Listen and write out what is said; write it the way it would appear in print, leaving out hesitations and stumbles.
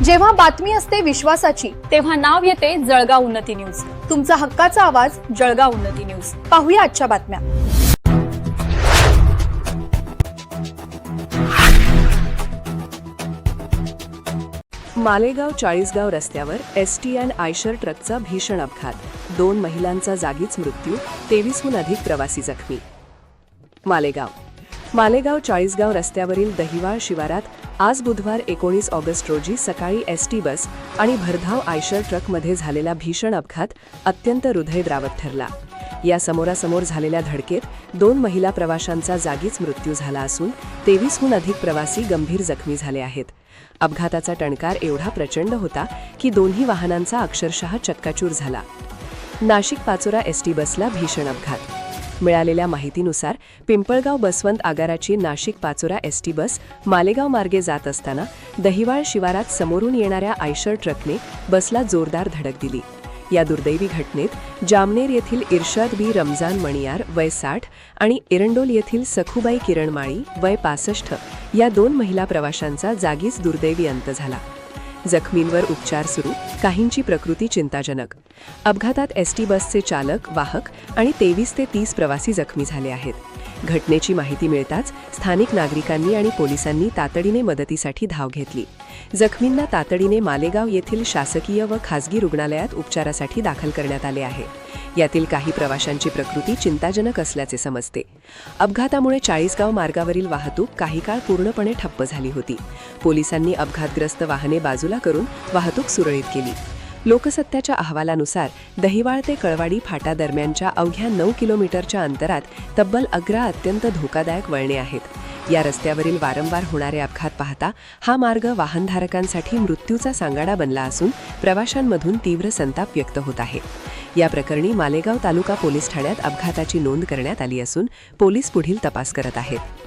जेव्हा बातमी असते विश्वासाची, तेव्हा नाव येते जळगाव उन्नती न्यूज. तुमचा हक्काचा आवाज. जळगाव उन्नती न्यूज. पाहूया आजच्या बातम्या. मालेगाव चाळीसगाव रस्त्यावर एसटी अँड आयशर ट्रकचा भीषण अपघात. 2 महिलांचा जागीच मृत्यू, 23हून अधिक प्रवासी जखमी. मालेगाव चाळीसगाव रस्त्यावरील दहिवाळ शिवारात आज बुधवार 19 ऑगस्ट रोजी सकाळी एसटी बस आणि भरधाव आयशर ट्रकमध्ये झालेला भीषण अपघात अत्यंत हृदयद्रावक ठरला. या समोरासमोर झालेल्या धडकेत 2 महिला प्रवाशांचा जागीच मृत्यू झाला असून 23हून अधिक प्रवासी गंभीर जखमी झाले आहेत. अपघाताचा टणकार एवढा प्रचंड होता की दोन्ही वाहनांचा अक्षरशः चक्काचूर झाला. नाशिक पाचोरा एसटी बसला भीषण अपघात. मिळालेल्या माहितीनुसार पिंपळगाव बसवंत आगाराची नाशिक पाचोरा एसटी बस मालेगाव मार्गे जात असताना दहिवाळ शिवारात समोरून येणाऱ्या आयशर ट्रकने बसला जोरदार धडक दिली. या दुर्दैवी घटनेत जामनेर येथील इर्शाद बी रमजान मणियार वय 60 आणि एरंडोल येथील सखुबाई किरण माळी वय 65 या 2 महिला प्रवाशांचा जागीच दुर्दैवी अंत झाला. जखमींवर उपचार सुरू, काहींची प्रकृती चिंताजनक. अपघातात एसटी बसचे चालक, वाहक आणि 23 ते 30 प्रवासी जखमी झाले आहेत. घटनेची माहिती मिळताच स्थानिक नागरिकांनी आणि पोलिसांनी तातडीने मदतीसाठी धाव घेतली. जखमींना तातडीने मालेगाव येथील शासकीय व खासगी रुग्णालयात उपचारासाठी दाखल करण्यात आले आहे. यातील काही प्रवाशांची प्रकृती चिंताजनक असल्याचे समजते. अपघातामुळे चाळीसगाव मार्गावरील वाहतूक काही काळ पूर्णपणे ठप्प झाली होती. पोलिसांनी अपघातग्रस्त वाहने बाजूला करून वाहतूक सुरळीत केली. लोकसत्ताच्या अहवालानुसार दहिवाळ ते कळवाडी फाटा दरम्यानच्या अवघ्या 9 किलोमीटरच्या अंतरात तब्बल 11 अत्यंत धोकादायक वळणे आहेत. या रस्त्यावरील वारंवार होणारे अपघात पाहता हा मार्ग वाहनधारकांसाठी मृत्यूचा सांगाडा बनला असून प्रवाशांमधून तीव्र संताप व्यक्त होत आहे. या प्रकरणी मालेगाव तालुका पोलीस ठाण्यात अपघाताची नोंद करण्यात आली असून पोलीस पुढील तपास करत आहेत.